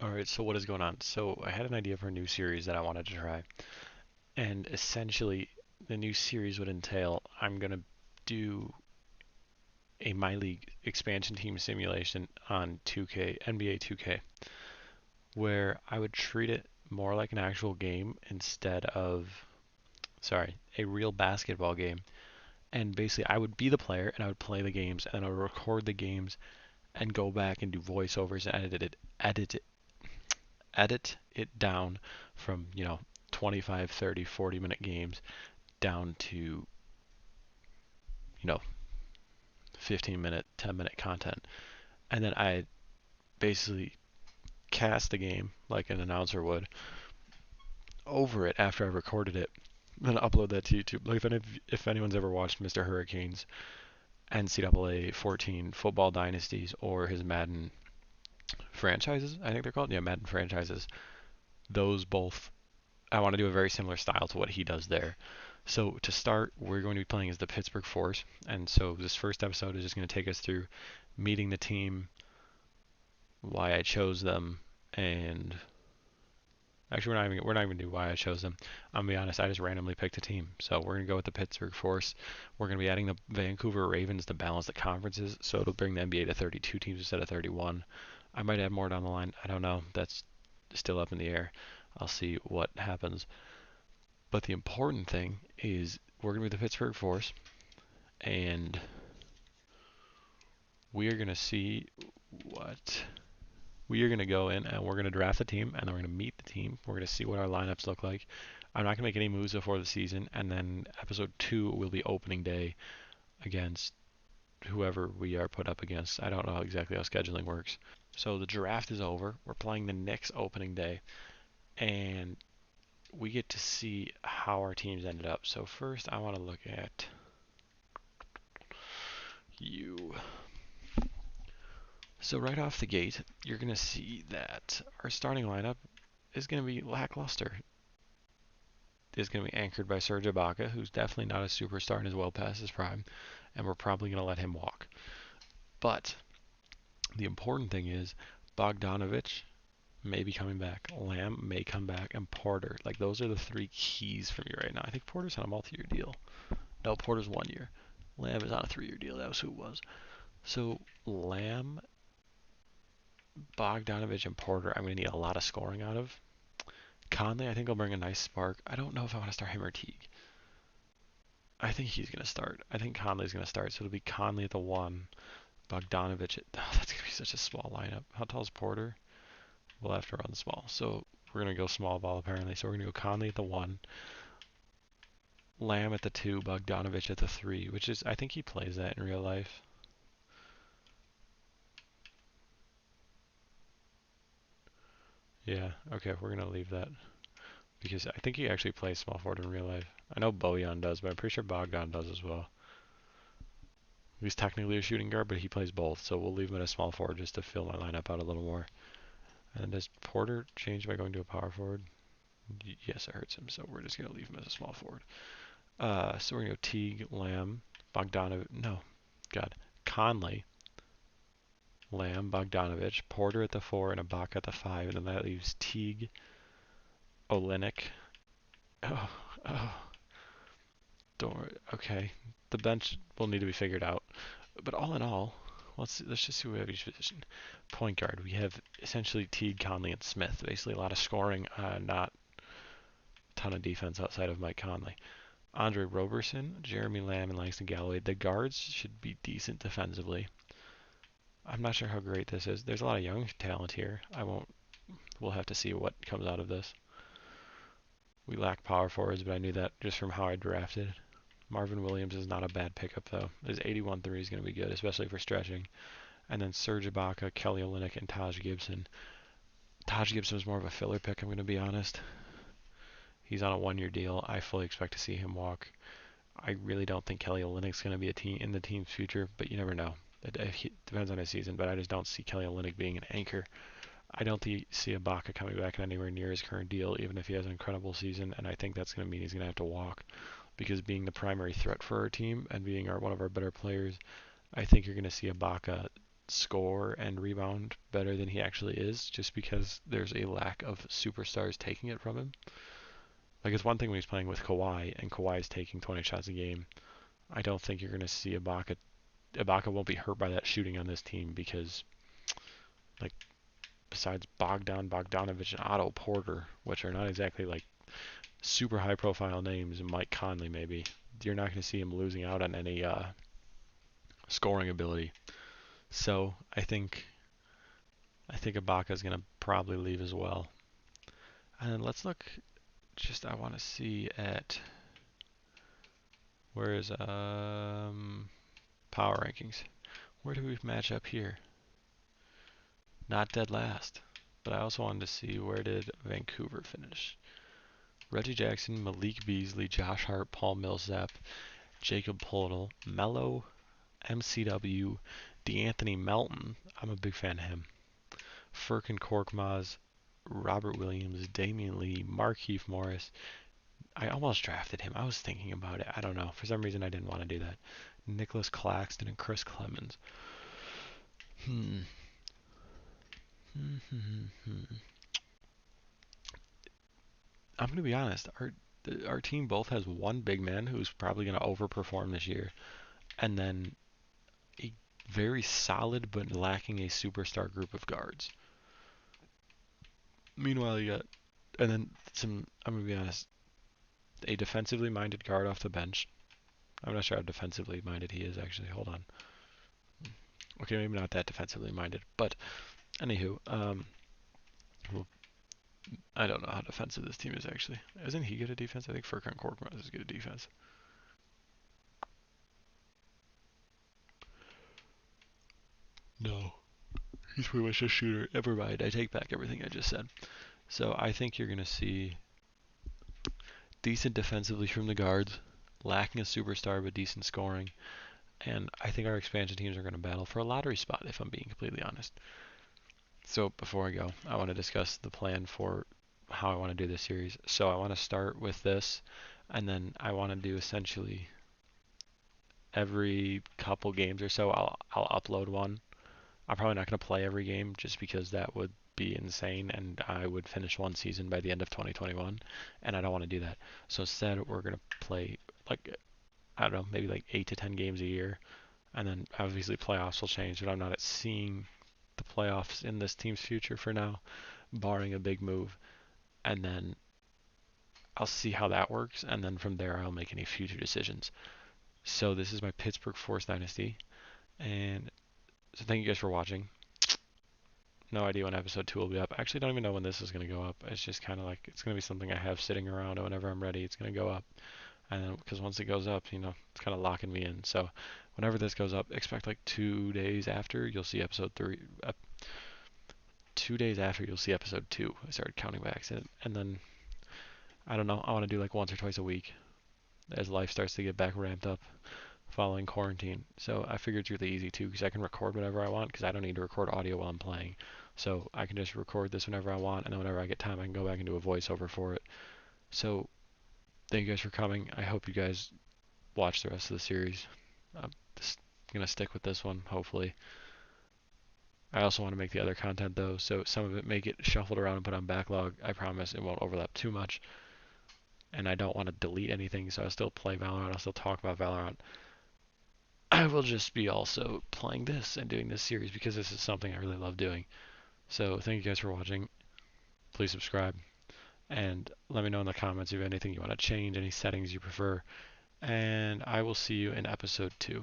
Alright, so what is going on? So I had an idea for a new series that I wanted to try. And essentially, the new series would entail I'm going to do a My League expansion team simulation on 2K, NBA 2K, where I would treat it more like an actual game instead of, sorry, a real basketball game. And basically, I would be the player and I would play the games and I would record the games and go back and do voiceovers and edit it down from, 25, 30, 40-minute games down to, 15-minute, 10-minute content. And then I basically cast the game like an announcer would over it after I recorded it, then upload that to YouTube. Like if anyone's ever watched Mr. Hurricane's NCAA 14 football dynasties or his Madden franchises, I think they're called. Yeah, Madden franchises. Those both, I want to do a very similar style to what he does there. So to start, we're going to be playing as the Pittsburgh Force, and so this first episode is just going to take us through meeting the team, why I chose them, and actually we're not even do why I chose them. I'm gonna be honest, I just randomly picked a team. So we're gonna go with the Pittsburgh Force. We're gonna be adding the Vancouver Ravens to balance the conferences, so it'll bring the NBA to 32 teams instead of 31. I might add more down the line. I don't know. That's still up in the air. I'll see what happens. But the important thing is we're gonna be the Pittsburgh Force, and we are gonna see what we are going to go in and we're going to draft the team and then we're going to meet the team. We're going to see what our lineups look like. I'm not going to make any moves before the season. And then episode 2 will be opening day against whoever we are put up against. I don't know exactly how scheduling works. So the draft is over. We're playing the Knicks opening day. And we get to see how our teams ended up. So first I want to look at you. So right off the gate, you're going to see that our starting lineup is going to be lackluster. Is going to be anchored by Serge Ibaka, who's definitely not a superstar and is well past his prime, and we're probably going to let him walk. But the important thing is Bogdanovich may be coming back, Lamb may come back, and Porter. Like those are the three keys for me right now. I think Porter's on a multi-year deal. No, Porter's 1 year. Lamb is on a 3-year deal. That was who it was. So Lamb, Bogdanovich, and Porter, I'm going to need a lot of scoring out of. Conley, I think will bring a nice spark. I don't know if I want to start him or Teague. I think he's going to start. I think Conley's going to start. So it'll be Conley at the 1, Bogdanovich at... Oh, that's going to be such a small lineup. How tall is Porter? We'll have to run small. So we're going to go small ball apparently. So we're going to go Conley at the 1, Lamb at the 2, Bogdanovich at the 3, which is... I think he plays that in real life. Yeah, okay, we're going to leave that. Because I think he actually plays small forward in real life. I know Bojan does, but I'm pretty sure Bogdan does as well. He's technically a shooting guard, but he plays both, so we'll leave him at a small forward just to fill my lineup out a little more. And does Porter change by going to a power forward? Yes, it hurts him, so we're just going to leave him as a small forward. So we're going to go Teague, Lamb, Bogdanovich, no, God, Conley, Lamb, Bogdanovich, Porter at the 4, and Ibaka at the 5, and then that leaves Teague, Olynyk. Oh, oh, don't worry. Okay, the bench will need to be figured out. But all in all, let's just see who we have each position. Point guard, we have essentially Teague, Conley, and Smith. Basically, a lot of scoring, not a ton of defense outside of Mike Conley. Andre Roberson, Jeremy Lamb, and Langston Galloway. The guards should be decent defensively. I'm not sure how great this is. There's a lot of young talent here. We'll have to see what comes out of this. We lack power forwards, but I knew that just from how I drafted. Marvin Williams is not a bad pickup, though. His 81 3 is going to be good, especially for stretching. And then Serge Ibaka, Kelly Olynyk, and Taj Gibson. Taj Gibson was more of a filler pick, I'm going to be honest. He's on a 1-year deal. I fully expect to see him walk. I really don't think Kelly Olynyk's going to be in the team's future, but you never know. It depends on his season, but I just don't see Kelly Olynyk being an anchor. I don't see Ibaka coming back in anywhere near his current deal, even if he has an incredible season, and I think that's going to mean he's going to have to walk. Because being the primary threat for our team and being one of our better players, I think you're going to see Ibaka score and rebound better than he actually is, just because there's a lack of superstars taking it from him. Like, it's one thing when he's playing with Kawhi, and Kawhi's taking 20 shots a game. I don't think you're going to see Ibaka. Ibaka won't be hurt by that shooting on this team because, like, besides Bogdanovich, and Otto Porter, which are not exactly, like, super high-profile names, and Mike Conley maybe, you're not going to see him losing out on any scoring ability. So I think Ibaka is going to probably leave as well. And then let's look. I want to see at where is power rankings. Where do we match up here? Not dead last. But I also wanted to see where did Vancouver finish. Reggie Jackson, Malik Beasley, Josh Hart, Paul Millsap, Jacob Poeltl, Melo, MCW, DeAnthony Melton. I'm a big fan of him. Furkan Korkmaz, Robert Williams, Damian Lee, Markieff Morris. I almost drafted him. I was thinking about it. I don't know. For some reason, I didn't want to do that. Nicholas Claxton and Chris Clemens. I'm going to be honest. Our team both has one big man who's probably going to overperform this year, and then a very solid but lacking a superstar group of guards. Meanwhile, you got, and then I'm going to be honest, a defensively minded guard off the bench. I'm not sure how defensively minded he is, actually. Hold on. Okay, maybe not that defensively minded, but anywho, well, I don't know how defensive this team is, actually. Isn't he good at defense? I think Furkan Korkmaz is good at defense. No. He's pretty much a shooter. Never mind. I take back everything I just said. So I think you're going to see decent defensively from the guards, lacking a superstar but decent scoring. And I think our expansion teams are going to battle for a lottery spot, if I'm being completely honest. So before I go, I want to discuss the plan for how I want to do this series. So I want to start with this, and then I want to do essentially every couple games or so, I'll upload one. I'm probably not going to play every game just because that would be insane, and I would finish one season by the end of 2021, and I don't want to do that. So instead, we're going to play, like, I don't know, maybe like 8 to 10 games a year, and then obviously playoffs will change, but I'm not seeing the playoffs in this team's future for now, barring a big move. And then I'll see how that works, and then from there I'll make any future decisions. So this is my Pittsburgh Force Dynasty, and so thank you guys for watching. No idea when episode 2 will be up. I actually don't even know when this is going to go up. It's just kind of like, it's going to be something I have sitting around, and whenever I'm ready, it's going to go up. And then, because once it goes up, it's kind of locking me in. So whenever this goes up, expect like 2 days after, you'll see episode 3. 2 days after, you'll see episode 2. I started counting by accident. And then, I don't know, I want to do like once or twice a week as life starts to get back ramped up following quarantine. So I figured it's really easy too, because I can record whatever I want, because I don't need to record audio while I'm playing. So I can just record this whenever I want, and then whenever I get time, I can go back and do a voiceover for it. So thank you guys for coming. I hope you guys watch the rest of the series. I'm just going to stick with this one, hopefully. I also want to make the other content though, so some of it may get shuffled around and put on backlog. I promise it won't overlap too much. And I don't want to delete anything, so I'll still play Valorant. I'll still talk about Valorant. I will just be also playing this and doing this series because this is something I really love doing. So thank you guys for watching. Please subscribe. And let me know in the comments if you have anything you want to change, any settings you prefer. And I will see you in episode 2.